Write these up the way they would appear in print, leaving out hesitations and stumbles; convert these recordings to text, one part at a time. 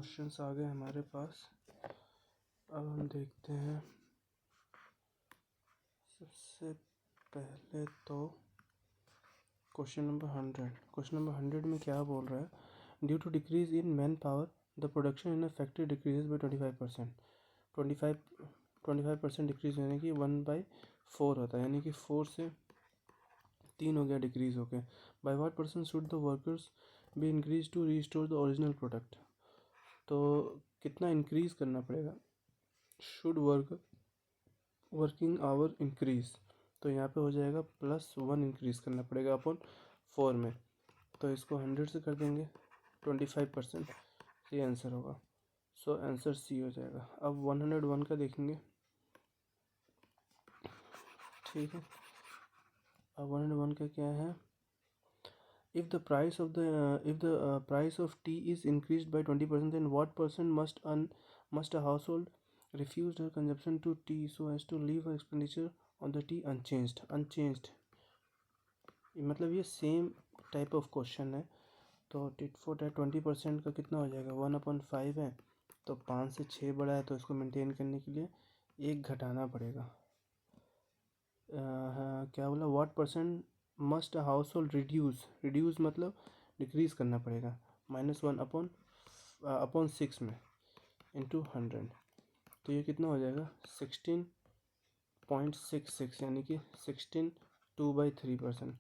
Questions आ गए हमारे पास। अब हम देखते हैं। सबसे पहले तो क्वेश्चन नंबर 100 में क्या बोल रहा है? Due to decrease in man power the production in a factory decreases by 25%। 25% decrease यानी कि 1/4 होता है, यानी कि 4 से 3 हो गया डिक्रीज हो गया। By what percent should the workers be increase to restore the original product? तो कितना इंक्रीज करना पड़ेगा? शुड वर्किंग आवर इंक्रीज, तो यहाँ पे हो जाएगा +1 इंक्रीज करना पड़ेगा अपन 4 में, तो इसको 100 से कर देंगे 25%, तो ये आंसर होगा। सो आंसर सी हो जाएगा। अब 101 का देखेंगे, ठीक है। अब 101 का क्या है? If the price of tea is increased by 20%, then what percent must a household refuse her consumption to tea so as to leave her expenditure on the tea unchanged? मतलब ये सेम टाइप ऑफ क्वेश्चन है। तो tit for tat 20% का कितना हो जाएगा? 1/5 है, तो 5 से 6 बड़ा है, तो इसको मेंटेन करने के लिए 1 घटाना पड़ेगा। क्या बोला? What percent must a house hold reduce मतलब डिक्रीज़ करना पड़ेगा। -1 अपॉन 6 में इंटू 100, तो ये कितना हो जाएगा? 16.66, यानी कि 16 2/3%।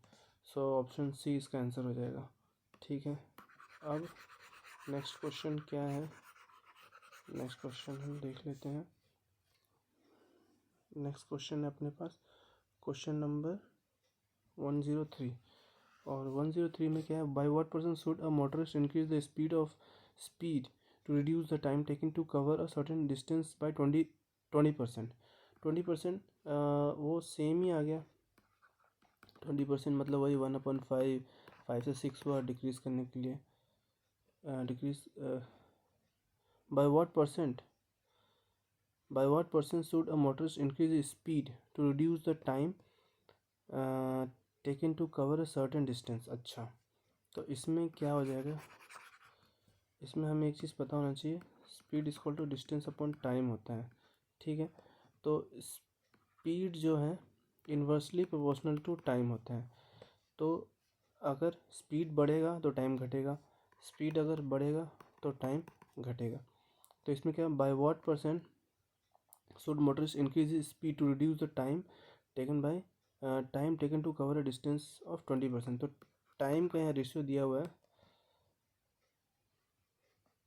सो ऑप्शन सी इसका आंसर हो जाएगा, ठीक है। अब नेक्स्ट क्वेश्चन क्या है? नेक्स्ट क्वेश्चन हम देख लेते हैं। नेक्स्ट क्वेश्चन है अपने पास क्वेश्चन नंबर 103, और 103 में क्या है? By what percent should a motorist increase the speed to reduce the time taken to cover a certain distance by 20%। 20% वो सेम ही आ गया। 20% मतलब वही 1/5, 5 से 6 हुआ डिक्रीज करने के लिए। Decrease by what percent should a motorist increase speed to reduce the time taken to cover a certain distance. अच्छा, तो इसमें क्या हो जाएगा? इसमें हमें एक चीज़ पता होना चाहिए, speed equal to distance upon time होता है, ठीक है। तो स्पीड जो है इन्वर्सली प्रोपोर्शनल टू टाइम होता है। तो अगर स्पीड बढ़ेगा तो टाइम घटेगा, स्पीड अगर बढ़ेगा तो टाइम घटेगा। तो इसमें क्या? By what percent should motorist increase speed to reduce the time taken to cover a distance of 20%। तो टाइम का यहाँ रेशियो दिया हुआ है,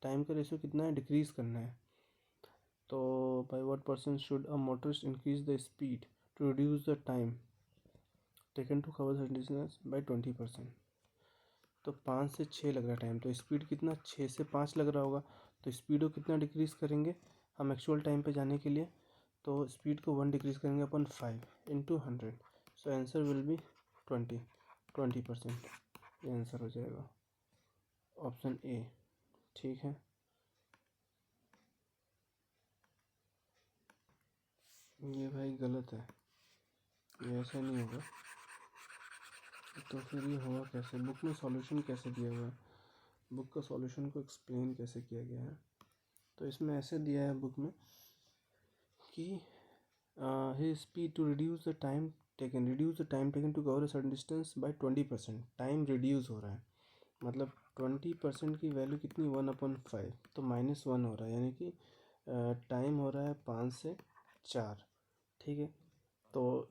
टाइम का रेशियो कितना है? डिक्रीज करना है। तो by what percent should a motorist increase the speed to reduce the time taken to cover the distance by 20%। तो 5 से 6 लग रहा है टाइम, तो स्पीड कितना? 6 से 5 लग रहा होगा, तो स्पीड को कितना डिक्रीज करेंगे हम एक्चुअल टाइम पे जाने के लिए? तो स्पीड को 1 डिक्रीज करेंगे अपन 5 into 100, so answer will be 20%। ये आंसर हो जाएगा ऑप्शन ए, ठीक है। ये भाई गलत है, ये ऐसा नहीं होगा। तो फिर ये होगा कैसे? बुक में सॉल्यूशन कैसे दिया हुआ है? बुक का सॉल्यूशन को एक्सप्लेन कैसे किया गया है? तो इसमें ऐसे दिया है बुक में कि he speed to reduce the time taken to cover a certain distance by 20%। Time reduce हो रहा है, मतलब 20% की वैल्यू कितनी? 1/5, तो -1 हो रहा है, यानी कि टाइम हो रहा है 5 से 4, ठीक है। तो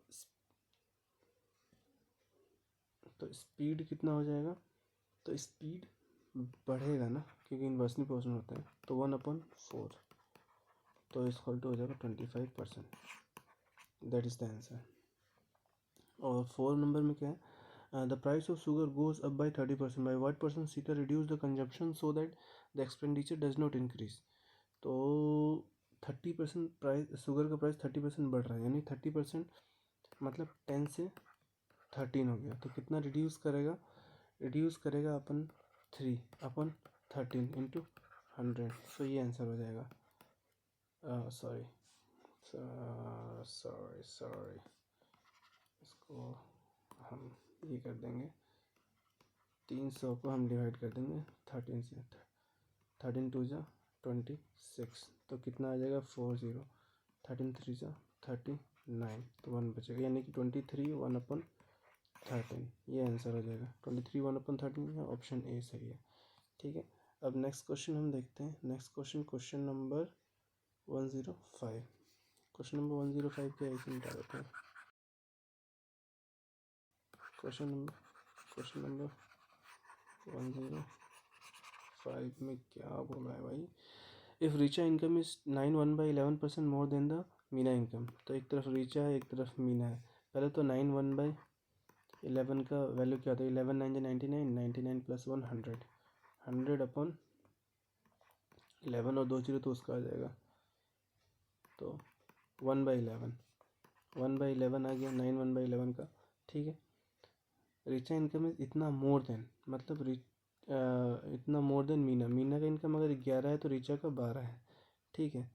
स्पीड कितना हो जाएगा? तो स्पीड बढ़ेगा ना, क्योंकि इन्वर्सली प्रोपोर्शनल होता है, तो 1/4, तो इक्वल टू हो जाएगा 25%। That is the answer. और 4 नंबर में क्या है? The price of sugar goes up by 30%। By what percent seater reduce the consumption so that the expenditure does not increase? तो 30% प्राइस, शुगर का प्राइस 30% बढ़ रहा है, यानी 30% मतलब 10 से 13 हो गया, तो कितना रिड्यूस करेगा अपन 3/13 इंटू 100, सो ये आंसर हो जाएगा। सॉरी, इसको हम ये कर देंगे, 300 को हम डिवाइड कर देंगे 13 से। 13 2 जा 26, तो कितना आ जाएगा 40, 13 3 जा 39, तो 1 बचेगा, यानी कि 23 1/13, ये आंसर हो जाएगा 23 1/13, या ऑप्शन ए सही है। ठीक है, अब नेक्स्ट क्वेश्चन हम देखते हैं। Next question number 105। Question number 105 क्या है, इसे मिटा देते हैं। क्वेश्चन नंबर 105 में क्या बोला है भाई, if Richa income is 9 1/11% more than the Meena income. तो एक तरफ रीचा है, एक तरफ मीना है। पहले तो 9 1/11 का वैल्यू क्या होता है, 11 9 99, 99 + 1 100, 100/11, और 2 0 तो उसका आ जाएगा, तो 1/11 आ गया, 9 1/11 का। ठीक है, रीचा इनकम इज इतना मोर देन, मतलब इतना मोर देन मीना का इनकम अगर 11 है तो रीचा का 12 है। ठीक है,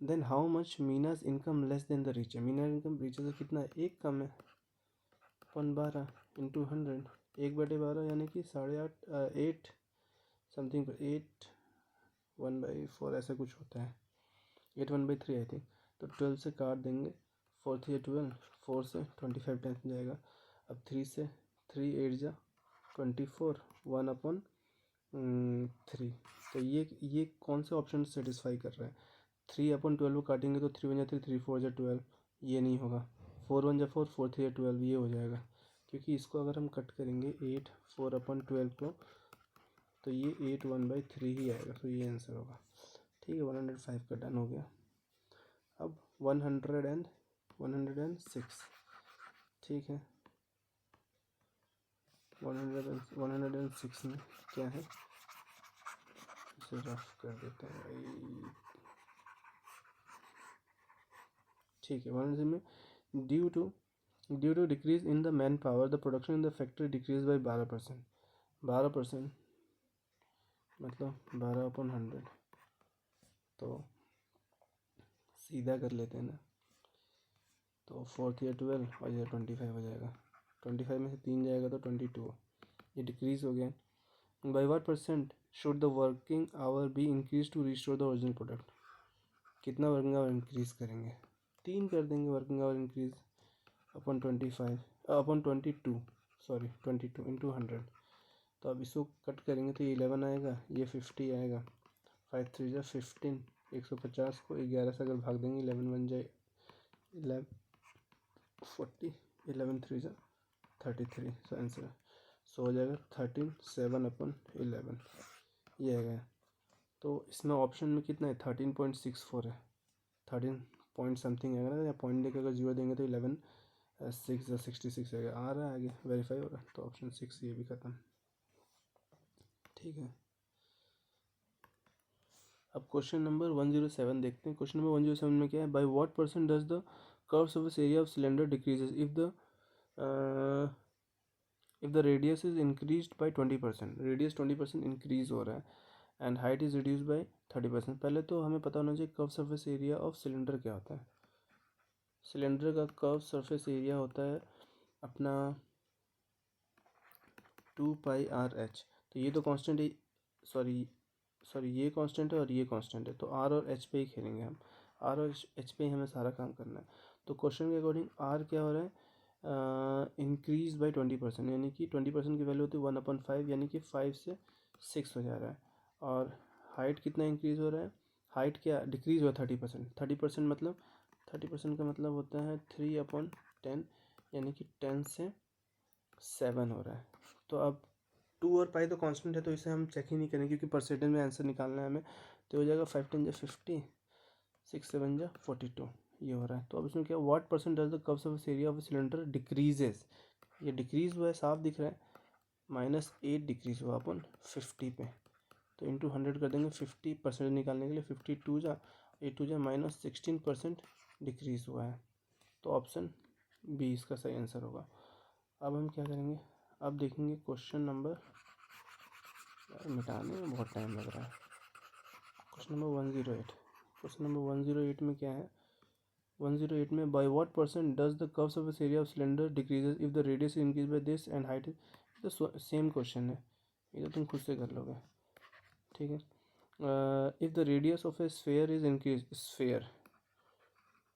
then how much Meena's income less than the Richa. Meena income Richa से कितना है, एक कम है, 12 × 100, 1/12 यानी कि 8.5, 8 समथिंग, 8 1/4 ऐसा कुछ होता है, 8 1/3 आई थिंक। तो 12 से काट देंगे, 4 3 12, 4 से 25 टाइम्स जाएगा। अब 3 से 3 8 जा 24, 1/3। तो ये कौन से ऑप्शन सेटिस्फाई कर रहा है, 3/12 को काटेंगे तो 3 1 3, 3 4 12, ये नहीं होगा, 4 1 4, 4 3 12, ये हो जाएगा। क्योंकि इसको अगर हम कट करेंगे 8 4/12 को, तो ये 8 1/3 ही आएगा, तो ये आंसर होगा। ठीक है, 105 का डन हो गया। अब 106। ठीक है, 106 में क्या है, इसे रफ कर देते हैं भाई। ठीक है, 106 में due to decrease in the man power the production in the factory decrease by 12%। 12% मतलब 12/100, तो सीधा कर लेते हैं ना, तो 4 3 12 और इधर 25 हो जाएगा, 25 में से 3 जाएगा तो 22, ये डिक्रीज हो गया। By what % should the working hour be increase to restore the original product. कितना वर्किंग आवर इंक्रीज करेंगे, 3 कर देंगे वर्किंग आवर इंक्रीज, अपन 22 सॉरी 22 × 100। तो अब इसको कट करेंगे तो ये 11 आएगा, ये 50 आएगा, 5 3 जा 15, 150 को 11 से अगर भाग देंगे 11 बन जाए 11 40, 11 3 जा 33, सो आंसर सो हो जाएगा 13 7/11, ये आ गया। तो इसमें ऑप्शन में कितना है, 13.64 है, 13 पॉइंट समथिंग आएगा ना, या पॉइंट देकर अगर 0 देंगे तो 11 6 या 66 आएगा, आ रहा है आगे वेरीफाई हो रहा है, तो ऑप्शन 6 ये भी खत्म। ठीक है, अब क्वेश्चन नंबर 107 देखते हैं। क्वेश्चन नंबर 107 में क्या है, by what % does the curve surface area of cylinder decreases if the radius is increased by 20%। Radius 20% increase हो रहा है and height is reduced by 30%। पहले तो हमें पता होना चाहिए curve surface area of cylinder क्या होता है। सिलेंडर का कर्व सरफेस एरिया होता है अपना 2πRh। तो ये तो कांस्टेंट है, सॉरी ये कांस्टेंट है और ये कांस्टेंट है, तो आर और एच पे ही खेलेंगे हम, आर और एच पे ही हमें सारा काम करना है। तो क्वेश्चन के अकॉर्डिंग आर क्या हो रहा है, इंक्रीज बाय 20%, यानी कि 20% की वैल्यू होती है 1/5, यानी कि 5 से 6 हो जा रहा है। और हाइट कितना इंक्रीज़ हो रहा है, हाइट क्या डिक्रीज़ हुआ 30%। 30% का मतलब होता है 3/10, यानी कि 10 से 7 हो रहा है। तो अब 2 और पाई तो कांस्टेंट है, तो इसे हम चेक ही नहीं करेंगे क्योंकि परसेंटेज में आंसर निकालना है हमें। तो हो जाएगा 5 10 जा 50, 6 7 जा 42, ये हो रहा है। तो अब इसमें क्या, what % does the curve surface area of cylinder decreases, ये डिक्रीज़ हुआ है साफ दिख रहा है, -8 डिक्रीज़ हुआ अपन 50 पे, तो इंटू 100 कर देंगे 50% निकालने के लिए, 52 जा 8 2 जा -16% डिक्रीज़ हुआ है। तो ऑप्शन बी इसका सही आंसर होगा। अब हम क्या करेंगे, अब देखेंगे क्वेश्चन नंबर, मिटाने में बहुत टाइम लग रहा है। Question number 108। क्वेश्चन नंबर 108 में क्या है, 108 में by what % does the curve surface area of cylinder decreases if the radius increase by this and height, तो सेम क्वेश्चन है, ये तो तुम खुद से कर लोगे। ठीक है, if the radius of A sphere is increase,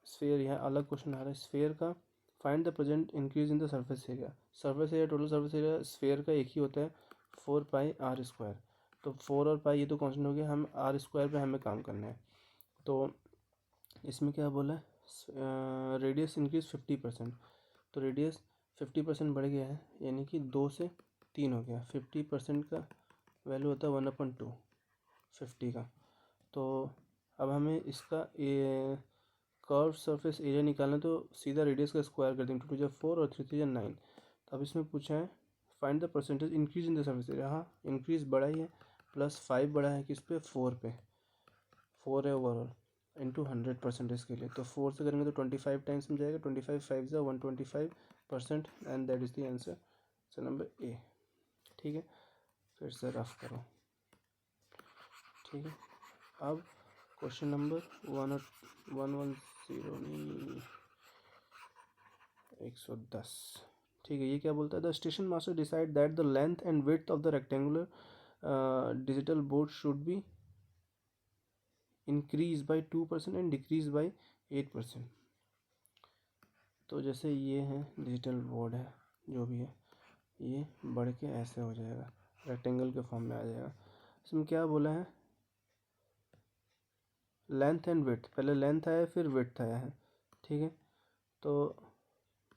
sphere यहाँ अलग क्वेश्चन आ रहा है स्फेयर का, find the present increase in the surface area. Surface area, total surface area sphere का एक ही होता है 4πr²। तो 4 और पाई ये तो कांस्टेंट हो गया, हम r² पे हमें काम करना है। तो इसमें क्या बोला है, रेडियस इंक्रीज 50%। तो रेडियस 50% बढ़ गया है, यानी कि 2 से 3 हो गया। 50% का वैल्यू होता है 1/2 50 का। तो अब हमें इसका कर्व सरफेस एरिया निकालना, तो सीधा रेडियस का स्क्वायर कर देंगे। 2 2 4 और 3 3 9। तो अब इसमें पूछा है find the percentage increase in the surface area. हाँ, इंक्रीज बढ़ा ही है, +5 बढ़ा है किस पे, 4 पे। 4 है ओवरऑल, इंटू 100% के लिए। तो 4 से करेंगे तो 25 टाइम्स में जाएगा। 25 5 ज़ा 125%, and that is the answer. So number A. ठीक है, फिर से रफ करो। ठीक है, अब क्वेश्चन नंबर 110 नहीं 110। ठीक है, ये क्या बोलता है, the station master decide that the length and width of the rectangular digital board should be increase by 2% and decrease by 8%। तो जैसे ये है डिजिटल बोर्ड है, जो भी है, ये बढ़ के ऐसे हो जाएगा, रेक्टेंगल के फॉर्म में आ जाएगा। इसमें क्या बोला है, लेंथ एंड विड्थ। पहले लेंथ आया फिर विड्थ आया है। ठीक है, तो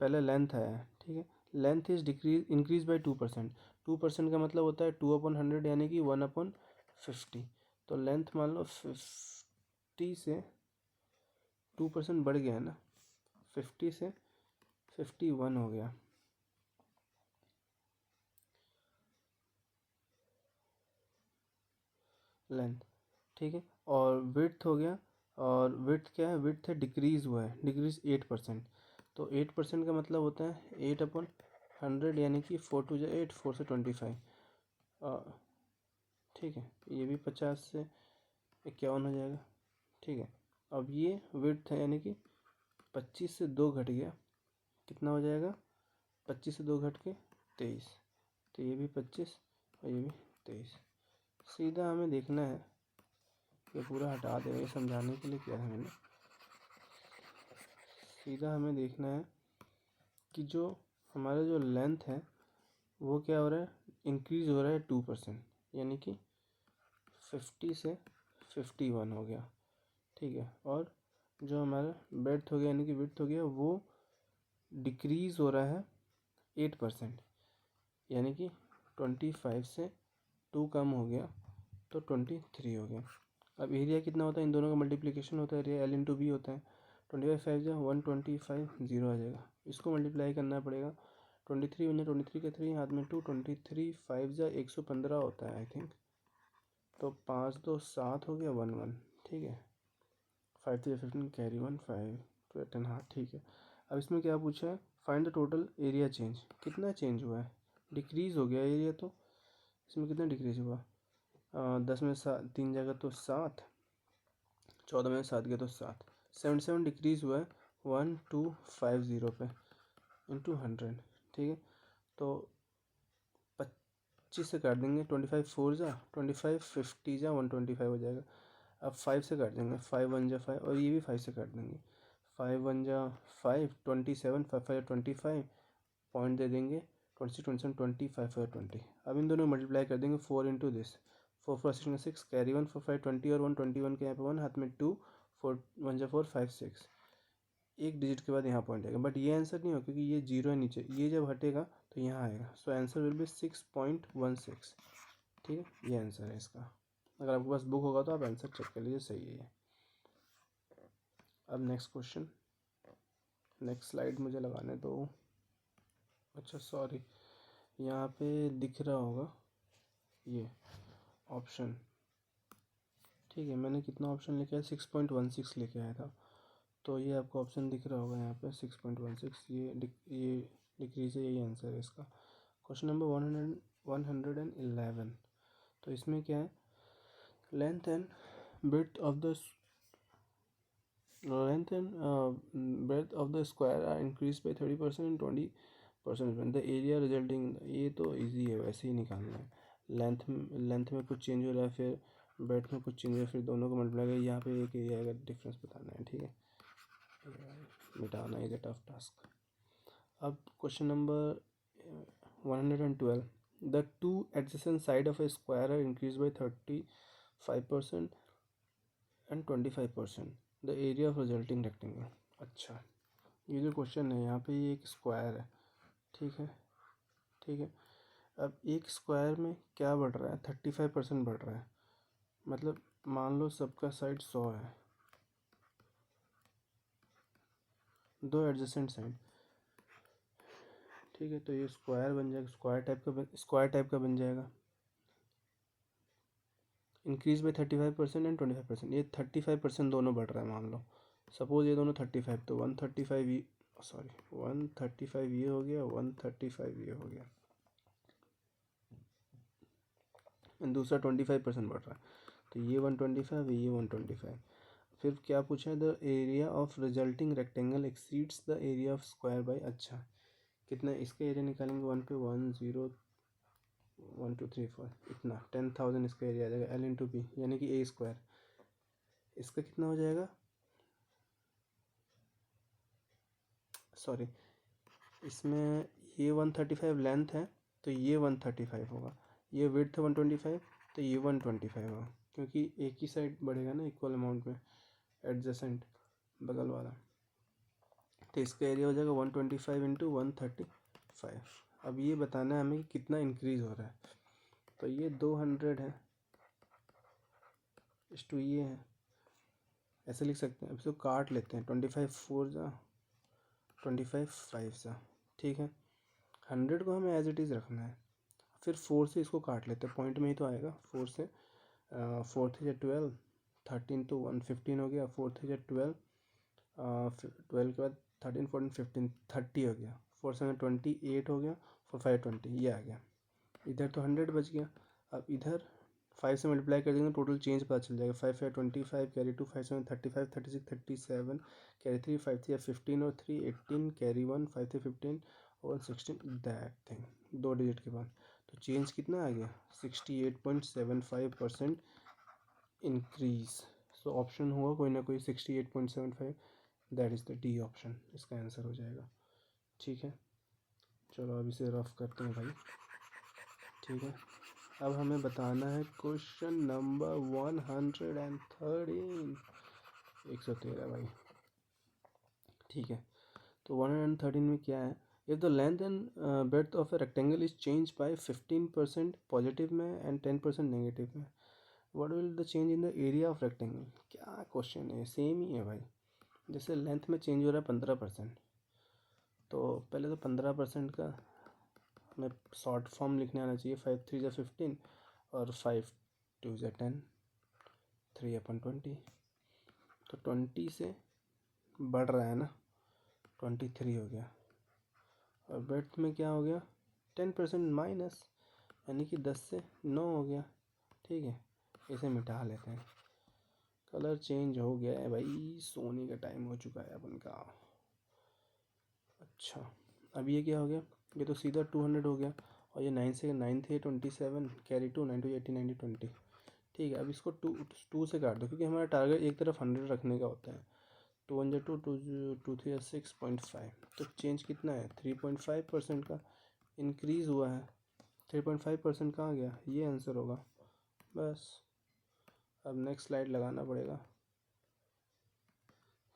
पहले लेंथ आया है। ठीक है, length is decrease increase by 2%। 2% का मतलब होता है 2/100, यानी कि 1/50। तो लेंथ मान लो 50 से 2% बढ़ गया है ना, 50 से 51 हो गया। लेंथ, ठीक है, और विड्थ हो गया। और विड्थ क्या है, विड्थ है डिक्रीज़ हुआ है, डिक्रीज़ 8%। तो 8% का मतलब होता है 8/100, यानी कि 4 2 8, 4 से 25। ठीक है, ये भी 50 से 51 हो जाएगा। ठीक है, अब ये विड्थ है, यानी कि 25 से 2 घट गया, कितना हो जाएगा, 25 से 2 घट के 23। तो ये भी 25 और ये भी 23। सीधा हमें देखना है, ये पूरा हटा दें, ये समझाने के लिए किया था मैंने। सीधा हमें देखना है कि जो हमारा जो लेंथ है वो क्या हो रहा है, इंक्रीज़ हो रहा है 2%, यानी कि 50 से 51 हो गया। ठीक है, और जो हमारा ब्रेड्थ हो गया, यानी कि विड्थ हो गया, वो डिक्रीज़ हो रहा है 8%, यानी कि 25 से 2 कम हो गया, तो 23 हो गया। अब एरिया कितना होता है, इन दोनों का मल्टीप्लिकेशन होता है, एरिया L इंटू बी होता है। 25 5 जा 125, 0 आ जाएगा, इसको मल्टीप्लाई करना पड़ेगा। 23 बन जाए, 23 के 3 हाथ में 2, 23 5 जा 115 होता है आई थिंक। तो 5 2 7 हो गया, 1 1। ठीक है, 5 3 15 कैरी 1 5 2 10। हाँ ठीक है, अब इसमें क्या पूछा है, find the total area change. कितना चेंज हुआ है, डिक्रीज़ हो गया एरिया। तो इसमें कितना डिक्रीज़ हुआ, 10 में 3 जगह तो 7, 14 में 7 गया तो 7, 77 डिक्रीज़ हुआ है 1250 पे इंटू 100। ठीक है, तो 25 से काट देंगे, 25 4 जा 25, 50 जा 125 हो जाएगा। अब 5 से काट देंगे, 5 1 जा 5, और ये भी 5 से काट देंगे, 5 1 जा 5, 27 5 5 25, पॉइंट दे देंगे 26 27 25 और 20। अब इन दोनों मल्टीप्लाई कर देंगे, 4 इंटू दिस, 4 4 6 6 कैरी 1 4 5 20 और 121 के यहाँ पे 1 हाथ में 2, 4 1 जा 4 5 6, एक डिजिट के बाद यहाँ पॉइंट आएगा। बट ये आंसर नहीं हो, क्योंकि ये 0 है नीचे, ये जब हटेगा तो यहाँ आएगा। So answer will be 6.16। ठीक है, ये आंसर है इसका। अगर आपके पास बुक होगा तो आप आंसर चेक कर लीजिए, सही है ये। अब नेक्स्ट क्वेश्चन, नेक्स्ट स्लाइड मुझे लगाने दो। अच्छा सॉरी, यहाँ पे दिख रहा होगा ये ऑप्शन। ठीक है, मैंने कितना ऑप्शन लेके आया, 6.16 लेके आया था। तो ये आपको ऑप्शन दिख रहा होगा यहाँ पे 6.16, ये डिक्रीज है, यही आंसर है इसका। Question number 111। तो इसमें क्या है, length and breadth of the square are increase by 30% and 20% the area resulting. ये तो इजी है, वैसे ही निकालना है। लेंथ में कुछ चेंज हो रहा है, फिर बेड में कुछ चेंज है, फिर दोनों को मल्टीप्लाई कर यहाँ पे एक एरिया का डिफरेंस बताना है, ठीक है। मिटाना इज ए टफ टास्क। अब question number 112, the two adjacent side of a square are increase by 35% and 25%, the area of resulting rectangle. अच्छा, ये जो क्वेश्चन है यहाँ पे ये एक स्क्वायर है, ठीक है, ठीक है। अब एक स्क्वायर में क्या बढ़ रहा है, 35% बढ़ रहा है, मतलब मान लो सबका साइड 100 है, दो एडजेसेंट साइड, ठीक है। तो ये स्क्वायर बन जाएगा, स्क्वायर टाइप का बन जाएगा। इंक्रीज बाई 35% एंड 25%, ये 35% दोनों बढ़ रहा है, मान लो सपोज ये दोनों 35, तो 135 ये, सॉरी 135 ये हो गया, 135 ये हो गया, एंड दूसरा 25% बढ़ रहा है, तो ये 125, ये 125। फिर क्या पूछा है, the area of resulting rectangle exceeds the area of square by. अच्छा, कितना इसका एरिया निकालेंगे, 1 पे 1 0 1 2 3 4, इतना 10,000 इसका एरिया आ जाएगा, एल इंटू बी यानी कि ए स्क्वायर। इसका कितना हो जाएगा, सॉरी इसमें ये 135 लेंथ है, तो ये 135 होगा, ये विड्थ 125, तो ये 125 होगा, क्योंकि एक ही साइड बढ़ेगा ना इक्वल अमाउंट में, एडजेसेंट बगल वाला। तो इसका एरिया हो जाएगा 125 इंटू 135। अब ये बताना है हमें कि कितना इंक्रीज़ हो रहा है, तो ये 200 है, इस टू ये है, ऐसे लिख सकते हैं। अब इसको काट लेते हैं, 25 4 जा 25 5 जा, ठीक है। 100 को हमें एज इट इज़ रखना है, फिर 4 से इसको काट लेते हैं, पॉइंट में ही तो आएगा 4 से। 4 × 12 13 तो 1 15 हो गया, 4 × 12 12 के बाद 13 14 15 30 हो गया, 4 से 28 हो गया, 4 5 20, ये आ गया। इधर तो 100 बच गया। अब इधर 5 से मल्टीप्लाई कर देंगे, टोटल चेंज पता चल जाएगा। 5 5 25 कैरी 2 5 7 35 36 37 कैरी 3 5 3 15 और 3 18 कैरी 1 5 3 15 और 16, दैट थिंग, 2 डिजिट के बाद। तो चेंज कितना आ गया, 68.75% इंक्रीज। सो ऑप्शन होगा कोई ना कोई 68.75, that is the D option, इसका आंसर हो जाएगा, ठीक है। चलो अब इसे रफ करते हैं भाई, ठीक है। अब हमें बताना है क्वेश्चन नंबर 113, 113 भाई, ठीक है। तो 113 में क्या है, if the length and breadth of a rectangle is change bye 15% positive में एंड 10% नेगेटिव में, what will the change in the area of rectangle. क्या क्वेश्चन है, सेम ही है भाई। जैसे लेंथ में चेंज हो रहा है 15%, तो पहले तो 15% का हमें शॉर्ट फॉर्म लिखने आना चाहिए, 5 3 × 15 और 5 2 × 10, 3/20। तो 20 से बढ़ रहा है ना, 23 हो गया, और ब्रेड्थ में क्या हो गया, 10% माइनस, यानी कि 10 से 9 हो गया, ठीक है। इसे मिटा लेते हैं, कलर चेंज हो गया है भाई, सोने का टाइम हो चुका है अपन का। अच्छा, अब ये क्या हो गया, ये तो सीधा 200 हो गया, और ये 9 से 9 थे 27 कैरी 2 9 2 80 90 20, ठीक है। अब इसको 2 से काट दो, क्योंकि हमारा टारगेट एक तरफ 100 रखने का होता है। 2 1 2 2 2 3 6.5, तो चेंज कितना है, 3.5% का इंक्रीज़ हुआ है। 3.5% कहाँ गया, ये आंसर होगा बस। अब नेक्स्ट स्लाइड लगाना पड़ेगा,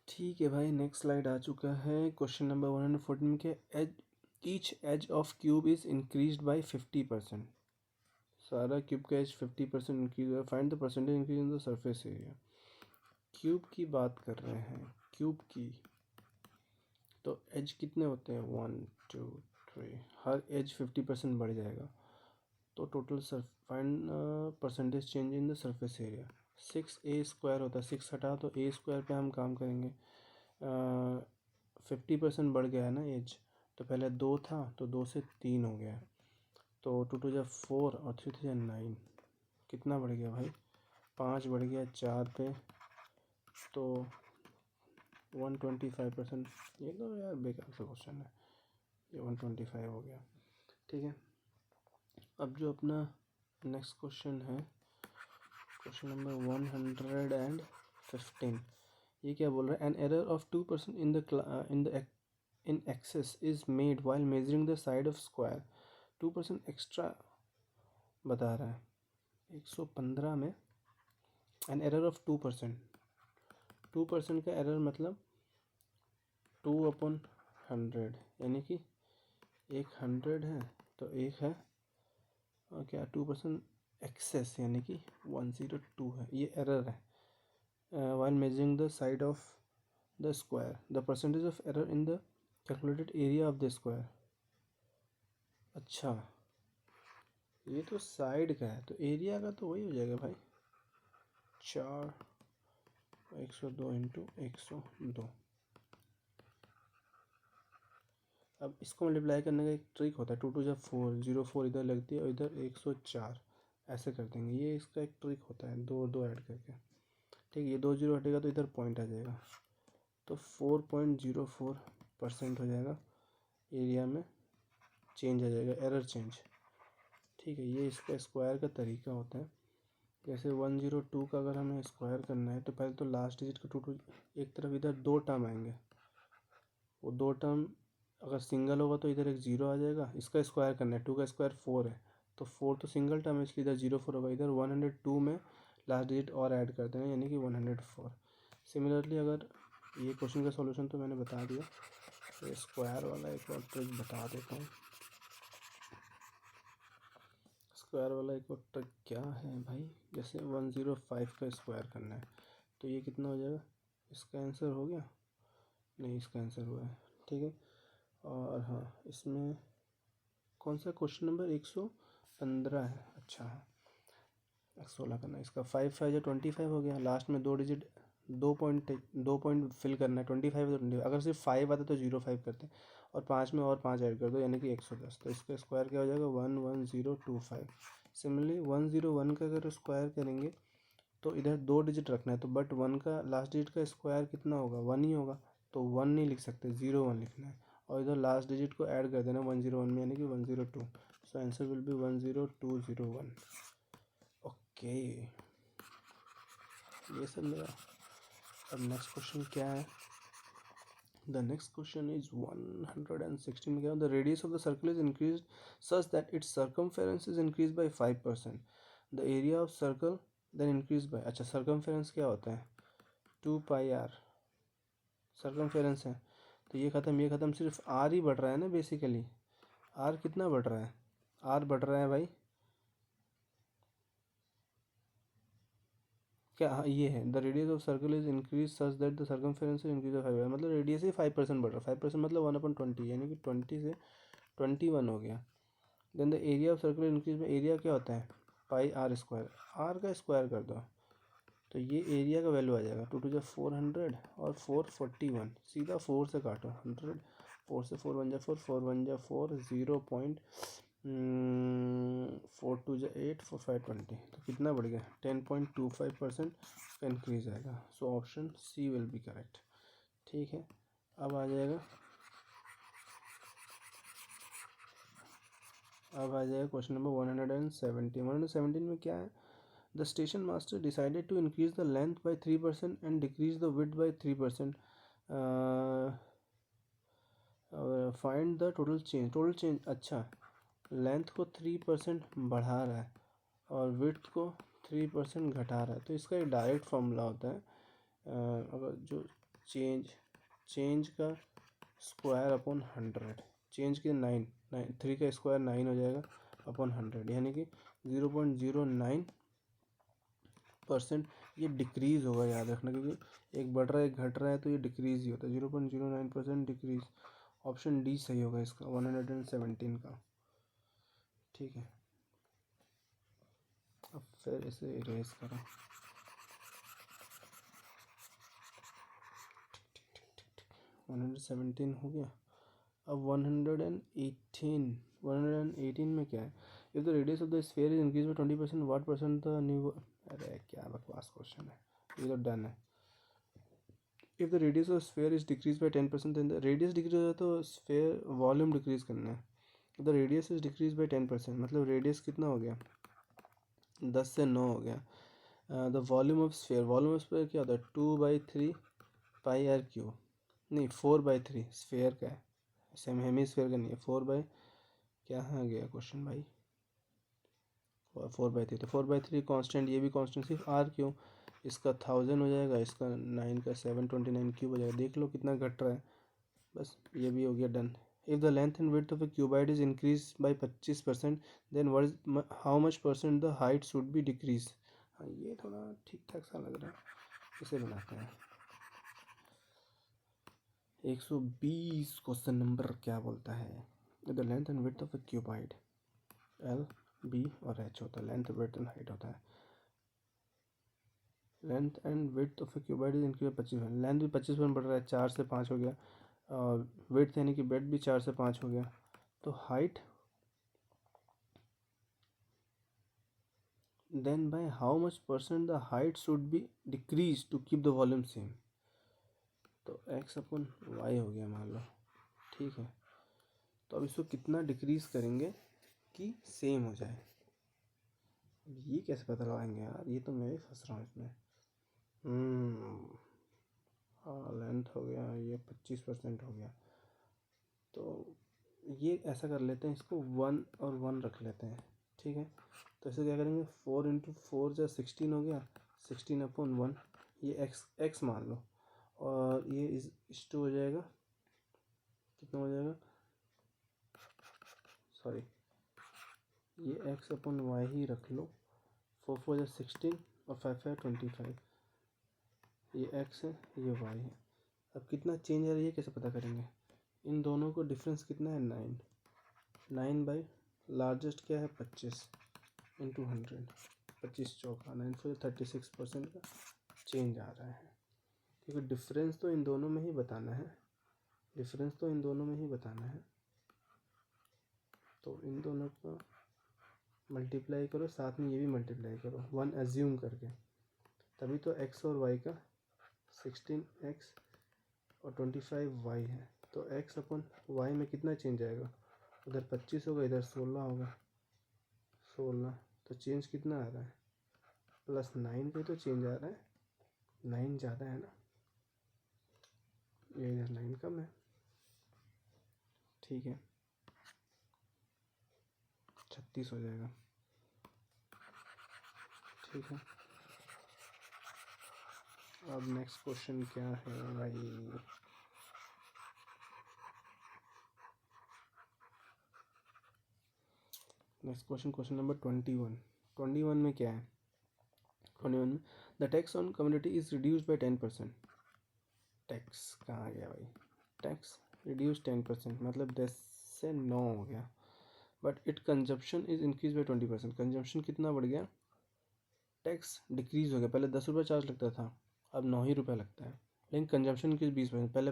ठीक है भाई। नेक्स्ट स्लाइड आ चुका है, क्वेश्चन नंबर 114 के edge each edge of cube is increased by 50%। सारा क्यूब का एज 50% इंक्रीज हुआ, find the percentage increase in the surface area. Cube की बात कर रहे हैं, क्यूब की, तो एज कितने होते हैं, 1 2 3, हर एज 50% बढ़ जाएगा, तो total find percentage change in the surface area. 6a² होता है, 6 हटा तो a² पे हम काम करेंगे। 50% बढ़ गया है ना एज, तो पहले 2 था तो 2 से 3 हो गया, तो 2 2 × 4 और 3 3 × 9, कितना बढ़ गया भाई, 5 बढ़ गया 4 पे, तो 125%। ये तो यार बेकार सा क्वेश्चन है, ये 125 हो गया, ठीक है। अब जो अपना नेक्स्ट क्वेश्चन है क्वेश्चन नंबर 115, ये क्या बोल रहा है? An error of 2% in excess is made while measuring the side of square. 2% extra बता रहा है 115 में। एन एरर ऑफ 2%, 2% का एरर मतलब 2/100, यानी कि एक 100 है तो एक है और क्या 2% एक्सेस यानी कि 102 है, ये एरर है। while measuring the side of the square, the percentage of error in the calculated area of the square। अच्छा, ये तो साइड का है तो एरिया का तो वही हो जाएगा भाई, 102 इंटू 102। अब इसको मल्टीप्लाई करने का एक ट्रिक होता है, 2 2 4, 04 इधर लगती है और इधर 104, ऐसे कर देंगे। ये इसका एक ट्रिक होता है, दो दो ऐड करके। ठीक है, ये 2 0 हटेगा तो इधर पॉइंट आ जाएगा, तो 4.04% हो जाएगा एरिया में, चेंज आ जाएगा, एरर चेंज। ठीक है, ये इसका स्क्वायर का तरीका होता है। जैसे 102 का अगर हमें स्क्वायर करना है तो पहले तो लास्ट डिजिट का 2 एक तरफ इधर 2 टर्म आएंगे, वो 2 टर्म अगर सिंगल होगा तो इधर एक 0 आ जाएगा। इसका स्क्वायर करना है, 2 का स्क्वायर 4 है तो 4 तो सिंगल टर्म है इसलिए इधर 0 4 होगा। इधर 102 में लास्ट डिजिट और ऐड कर देना यानी कि 104। सिमिलरली अगर ये क्वेश्चन का सॉल्यूशन तो मैंने बता दिया, ये स्क्वायर वाला एक और ट्रिक बता देता हूँ। स्क्वायर वाला एक और ट्रिक क्या है भाई, जैसे 105 का स्क्वायर करना है तो ये कितना हो जाएगा, इसका आंसर हो गया, नहीं इसका आंसर हुआ है। ठीक है, और हाँ इसमें कौन सा क्वेश्चन नंबर 115 है, अच्छा 16 करना है। इसका 5 5 या 25 हो गया, लास्ट में 2 डिजिट 2 पॉइंट फिल करना है, 25 तो 25। अगर सिर्फ 5 आता तो 05 करते हैं और 5 में और 5 ऐड कर दो यानी कि 110, तो इसका स्क्वायर क्या हो जाएगा 11025। सिमिलरली 101 का अगर स्क्वायर करेंगे तो इधर 2 डिजिट रखना है, तो बट 1 का लास्ट डिजिट का स्क्वायर कितना होगा, 1 ही होगा, तो 1 नहीं लिख सकते, 01 लिखना है और इधर लास्ट डिजिट को ऐड कर देना 101 में यानी कि 102। So answer will be 10201। Okay, ये सब मेरा। अब नेक्स्ट क्वेश्चन क्या है, द नेक्स्ट क्वेश्चन इज 116 में क्या, the radius of the circle is increase such that its circumference is increase by 5%, the area of circle then increase by. अच्छा, circumference क्या होता है, 2πr सर्कमफेरेंस है, तो ये ख़त्म, सिर्फ r ही बढ़ रहा है ना बेसिकली। r कितना बढ़ रहा है, r बढ़ रहा है भाई, क्या, हाँ ये है, the radius of circle is increase such that the circumference is increase bye 5, मतलब रेडियस ही 5% बढ़ रहा है। 5% मतलब 1/20 यानी कि 20 से 21 हो गया। Then the area of circle increase में, एरिया क्या होता है πr², r का स्क्वायर कर दो तो ये एरिया का वैल्यू आ जाएगा, 2 2 400 और 441, सीधा 4 से काटो, 100 4 से 4 1 4 4 1 4 0.4 2 8 4 5 20, तो कितना बढ़ गया 10.25% का इंक्रीज आएगा। So option C will be correct. ठीक है, अब आ जाएगा क्वेश्चन नंबर 117 में क्या है, the station master decided to increase the length by 3% and decrease the width by 3%, find the total change। अच्छा, लेंथ को 3% बढ़ा रहा है और विड्थ को 3% घटा रहा है, तो इसका एक डायरेक्ट फॉर्मूला होता है, अगर जो चेंज का स्क्वायर अपॉन 100, चेंज के 3 का स्क्वायर 9 हो जाएगा अपॉन 100 यानी कि 0.09%। ये डिक्रीज़ होगा, याद रखना, क्योंकि एक बढ़ रहा है एक घट रहा है तो ये डिक्रीज़ ही होता है, 0.09% डिक्रीज़। ऑप्शन डी सही होगा इसका 117 का। ठीक है, अब फिर इसे इरेज करो। 117 हो गया। अब 118 में क्या है, if the radius of the sphere is increase by 20%, what percent the new, अरे क्या बकवास क्वेश्चन है, ये तो डन है। If the radius of sphere is decrease by 10%, then the radius decrease हो जाए तो स्फीयर वॉल्यूम डिक्रीज करना है। The radius is decrease by 10%, मतलब रेडियस कितना हो गया 10 से 9 हो गया, द वॉल्यूम ऑफ स्फेयर क्या होता है 2/3 पाई आर क्यूब, नहीं 4/3 स्फेयर का है, सेम हेमी स्फेयर का नहीं है, 4 क्या है गया क्वेश्चन भाई 4/3, तो 4/3 कांस्टेंट, ये भी कांस्टेंट सिर्फ आर क्यों, इसका 1000 हो जाएगा, इसका 9 का 729 क्यूब हो जाएगा, देख लो कितना घट रहा है, बस ये भी हो गया done. If the length and width of a cuboid is increase by 25% then what is how much percent the height should be decrease. हाँ ये थोड़ा ठीक ठाक सा लग रहा है, इसे बनाते हैं। 120 क्वेश्चन नंबर क्या बोलता है, the length and width of a cuboid, L B और एच होता है, लेंथ विड्थ एंड हाइट होता है। Length and width of a cuboid is increase 25%, length भी 25% बढ़ रहा है, 4 से 5 हो गया, और विड्थ यानी कि बेड भी 4 से 5 हो गया, तो height then by how much percent the height should be decrease to keep the volume same, तो x अपन y हो गया मान लो, ठीक है। तो अब इसको कितना डिक्रीज करेंगे कि सेम हो जाए, ये कैसे पता लगाएंगे यार, ये तो मैं भी फंस रहा हूँ इसमें। हाँ लेंथ हो गया, ये 25% हो गया, तो ये ऐसा कर लेते हैं, इसको 1 और 1 रख लेते हैं, ठीक है। तो ऐसे क्या करेंगे, 4 × 4 जो 16 हो गया, 16/1, ये x मान लो, और ये इस टू हो जाएगा, कितना हो जाएगा, सॉरी ये x/y ही रख लो, 4 × 4 = 16 और 5 × 5 = 25, ये x है ये y है। अब कितना चेंज आ रही है कैसे पता करेंगे, इन दोनों को डिफरेंस कितना है 9 बाई लार्जेस्ट क्या है 25 × 100, 25 चौका 9 4 36% का चेंज आ रहा है, क्योंकि डिफरेंस तो इन दोनों में ही बताना है, तो इन दोनों का मल्टीप्लाई करो, साथ में ये भी मल्टीप्लाई करो 1 एज्यूम करके, तभी तो x और y का 16x और 25y है, तो x/y में कितना चेंज आएगा, उधर 25 होगा इधर 16 होगा, 16, तो चेंज कितना आ रहा है +9 पे तो चेंज आ रहा है, 9 ज़्यादा है ना, ये इधर 9 कम है, ठीक है 36 हो जाएगा, ठीक है। अब नेक्स्ट क्वेश्चन क्या है भाई, नेक्स्ट क्वेश्चन नंबर 21 में क्या है, 21 में the tax on community is reduced by 10%, tax कहाँ गया भाई, टैक्स रिड्यूस 10%, मतलब 10 से 9 हो गया, but it consumption is increase by 20%, consumption कितना बढ़ गया, टैक्स डिक्रीज हो गया, पहले 10 रुपये चार्ज लगता था, अब 9 ही रुपये लगता है, लेकिन कंजप्शन की 20%, पहले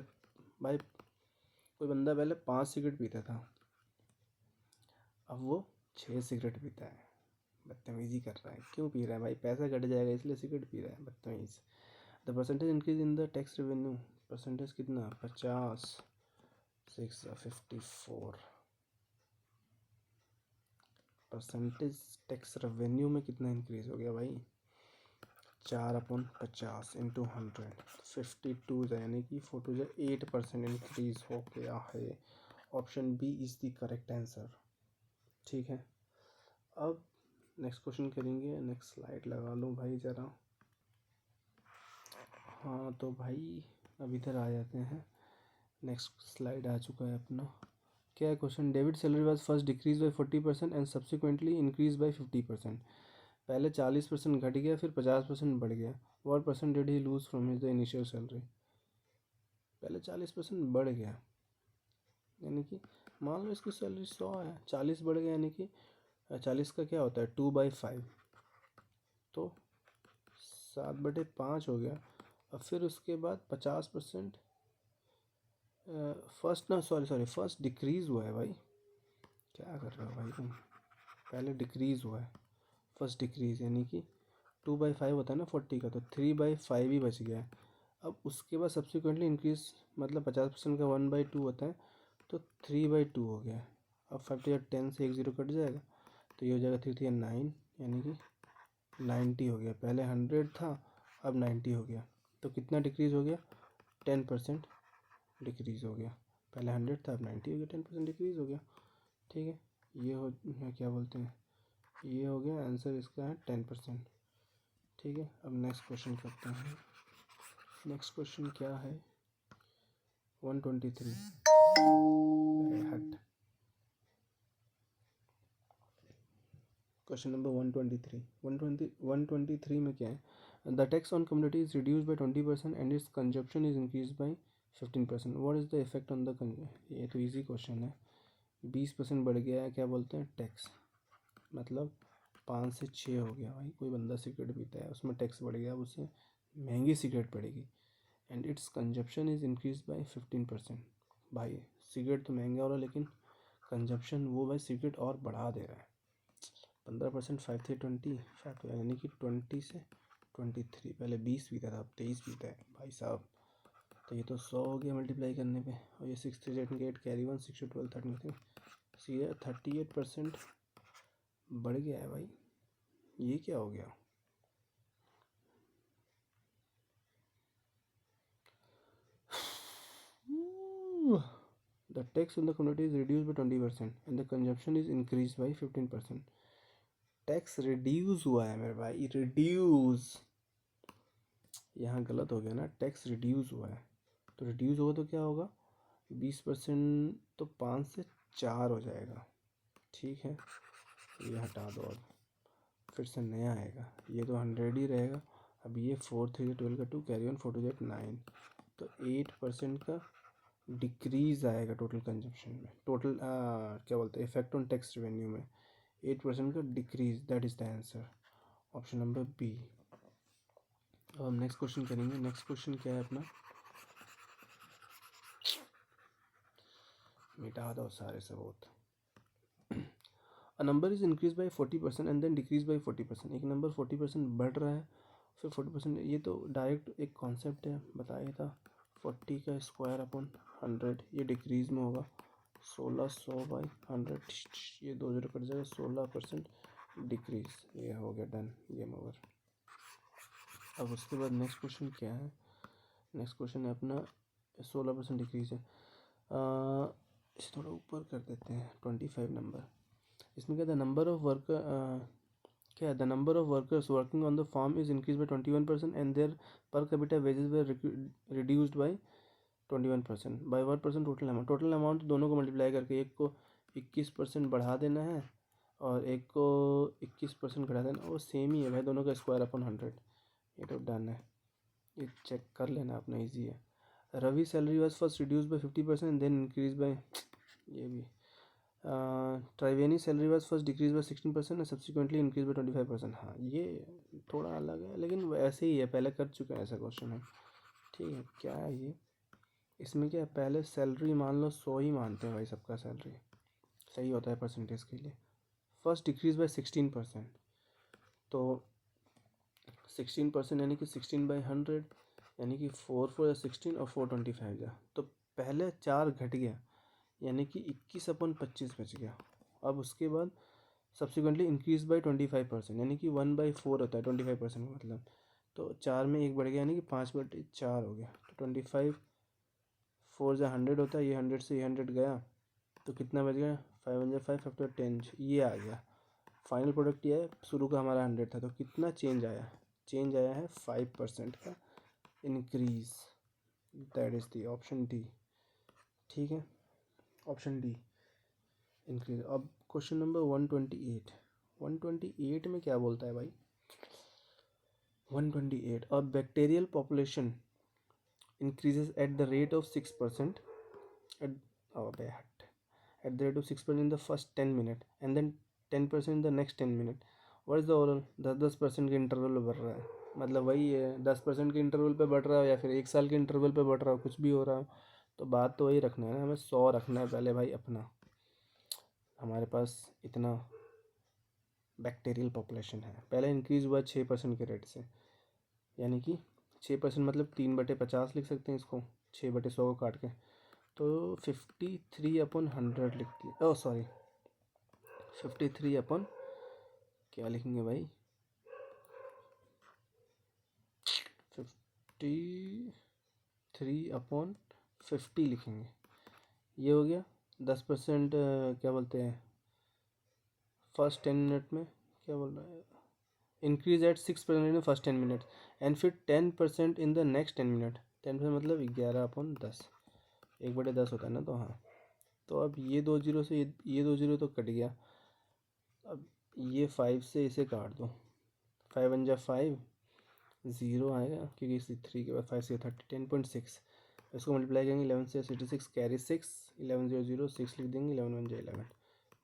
भाई कोई बंदा पहले 5 सिगरेट पीता था, अब वो 6 सिगरेट पीता है, बदतमीजी कर रहा है, क्यों पी रहा है भाई, पैसा घट जाएगा इसलिए सिगरेट पी रहा है, बदतमीज। The percentage increase in the tax revenue, percentage कितना 50, 6 54, परसेंटेज टैक्स रेवेन्यू में कितना इंक्रीज हो गया भाई, 4/50 × 100, 52 यानी कि 8% इंक्रीज हो गया है, option B is the correct answer, ठीक है। अब नेक्स्ट क्वेश्चन करेंगे, नेक्स्ट स्लाइड लगा लो भाई ज़रा, हाँ तो भाई अब इधर आ जाते हैं, नेक्स्ट स्लाइड आ चुका है अपना, क्या है question, debit salary was first decrease by 40% and subsequently increase by 50%, पहले 40% घट गया फिर 50% बढ़ गया, what percent did he lose from his the initial salary, पहले 40% बढ़ गया, यानी कि मान लो इसकी सैलरी 100 है, 40 बढ़ गया, यानी कि 40 का क्या होता है 2/5, तो 7/5 हो गया, और फिर उसके बाद 50%, फर्स्ट डिक्रीज़ हुआ है भाई, क्या कर रहे हो भाई तुम, पहले डिक्रीज़ हुआ है, फर्स्ट डिक्रीज़ यानी कि 2/5 होता है ना 40 का, तो 3/5 ही बच गया है, अब उसके बाद सब्सिक्वेंटली इंक्रीज, मतलब 50% का 1/2 होता है, तो 3/2 हो गया, अब 5 10 से 1 0 कट जाएगा, तो ये हो जाएगा 3 3 9, यानी कि 90 हो गया, पहले 100 था अब 90 हो गया, तो कितना डिक्रीज़ हो गया, 10% डिक्रीज़ हो गया, पहले 100 था अब 90 हो गया, 10% डिक्रीज़ हो गया। ठीक है, ये हो क्या बोलते हैं, ये हो गया आंसर इसका है 10%। ठीक है, अब नेक्स्ट क्वेश्चन करते हैं। नेक्स्ट क्वेश्चन क्या है, 123 हट, क्वेश्चन नंबर 123 में क्या है, the tax on community is reduce by 20% and it's consumption is increase by 15%, what is the effect on the, ये तो इजी क्वेश्चन है। 20% बढ़ गया है, क्या बोलते हैं, टैक्स, मतलब 5 से 6 हो गया भाई। कोई बंदा सिगरेट पीता है, उसमें टैक्स बढ़ गया, अब उससे महंगी सिगरेट पड़ेगी। And it's consumption is increase by 15%, भाई सिगरेट तो महंगा हो रहा है लेकिन कंजप्शन वो भाई सिगरेट और बढ़ा दे रहा है। 15%, 5 से 20, यानी कि 20 से 23, पहले 20 पीता था अब 23 पीता है भाई साहब। तो ये तो 100 हो गया मल्टीप्लाई करने पे, और ये 6 3 8 8 कैरी 1 6 12 13 सीधे 38% बढ़ गया है भाई। ये क्या हो गया, the tax on the commodity is reduced by 20% and the consumption is increased by 15%. Tax reduce हुआ है मेरे भाई, रिड्यूस, यहाँ गलत हो गया ना, टैक्स रिड्यूस हुआ है, तो रिड्यूस होगा तो क्या होगा, 20%, तो 5 से 4 हो जाएगा। ठीक है, ये हटा दो, अब फिर से नया आएगा, ये तो 100 ही रहेगा। अब ये 4 3 12 का 2 कैरी 1 4 2 9, तो 8% का डिक्रीज़ आएगा टोटल कंजप्शन में, टोटल क्या बोलते हैं इफेक्ट ऑन टैक्स रेवेन्यू में, 8% का decrease, that is the answer, option number B. अब हम नेक्स्ट क्वेश्चन करेंगे। नेक्स्ट क्वेश्चन क्या है अपना, मिटा दो सारे सबूत। A number is increase by 40% and then decrease by 40%, एक नंबर 40% बढ़ रहा है फिर 40%, ये तो डायरेक्ट एक कॉन्सेप्ट है, बताया था 40 का स्क्वायर अपॉन 100, ये डिक्रीज में होगा 1600 बाई 100, ये 2 0 कट जाएगा, 16% डिक्रीज, ये हो गया डन, गेम ओवर। अब उसके बाद नेक्स्ट क्वेश्चन क्या है, नेक्स्ट क्वेश्चन है अपना 16% डिक्रीज है, इसे थोड़ा ऊपर कर देते हैं 25 नंबर। इसमें क्या था, नंबर ऑफ वर्कर क्या है, the number of workers working on the farm is increase by 21% and their per capita wages were reduced by 21%, by 1% total amount, total amount दोनों को मल्टीप्लाई करके एक को 21% बढ़ा देना है और एक को 21% घटा देना, वो सेम ही है भाई, दोनों का स्क्वायर अपन 100, ये तो डन है, ये चेक कर लेना अपना, ईजी है। Ravi salary was first reduce by 50% and then increase by, ये भी Triveni salary was first decrease by 16% and subsequently increase by 25%, हाँ ये थोड़ा अलग है लेकिन ऐसे ही है, पहले कर चुके हैं ऐसा क्वेश्चन है। ठीक है, क्या है ये, इसमें क्या है, पहले सैलरी मान लो 100 ही मानते हैं भाई, सबका सैलरी सही होता है परसेंटेज के लिए। फर्स्ट डिक्रीज बाई 16%, तो 16% यानी कि 16/100, यानी कि 4 4 16 और 425 जा, तो पहले 4 घट गया यानी कि 21/25 बच गया। अब उसके बाद सब्सिक्वेंटली इंक्रीज बाई 25% यानी कि 1/4 होता है 25% का मतलब, तो 4 में 1 बढ़ गया यानी कि 5/4 हो गया, तो 25 4 जा 100 होता है, ये 100 से ये 100 गया तो कितना बच गया, 5 1 5 5 तो 10, ये आ गया। फाइनल प्रोडक्ट ये है, शुरू का हमारा 100 था, तो कितना चेंज आया, चेंज आया है 5% का increase, that is the option D. ठीक है, ऑप्शन डी इंक्रीज। अब क्वेश्चन नंबर 128 में क्या बोलता है भाई, 128, a bacterial population increases at the rate of 6% at at the rate of 6% in the first 10 minutes and then 10% in the next 10 minutes, what is the overall, 10% के interval पे बढ़ रहा है, मतलब वही है 10% के इंटरवल पे बढ़ रहा है या फिर 1 साल के इंटरवल पे बढ़ रहा है, कुछ भी हो रहा है, तो बात तो वही रखना है ना, हमें 100 रखना है पहले भाई अपना, हमारे पास इतना बैक्टीरियल पॉपुलेशन है, पहले इंक्रीज़ हुआ 6% के रेट से, यानी कि 6% मतलब 3/50 लिख सकते हैं इसको, 6/100 को काट के, तो 53/100 लिख दिया, ओह सॉरी 53 अपन क्या लिखेंगे भाई 53/50 लिखेंगे। ये हो गया 10%, क्या बोलते हैं फर्स्ट 10 मिनट में, क्या बोल रहा है, increase at 6% in first 10 minute and फिर 10% इन द नेक्स्ट 10 मिनट। 10% मतलब 11/10, 1/10 होता है ना, तो हाँ। तो अब ये 2 जीरो से ये 2 जीरो तो कट गया। अब ये 5 से इसे काट दो, 5 1 जा 5, 0 आएगा क्योंकि इसी 3 के बाद 5 से 30, 10.6। इसको मल्टीप्लाई करेंगे 11 से 66, कैरी 6, 11 0 0 6 लिख देंगे, 11 1 जा 11,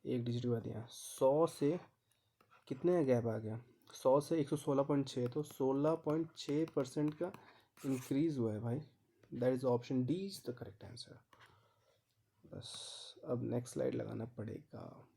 एक डिजिट बाद यहाँ 100 से कितने का गैप आ गया, 100 से 116.6, तो 16.6% का इंक्रीज हुआ है भाई। That is option D is the correct answer. बस अब नेक्स्ट स्लाइड लगाना पड़ेगा।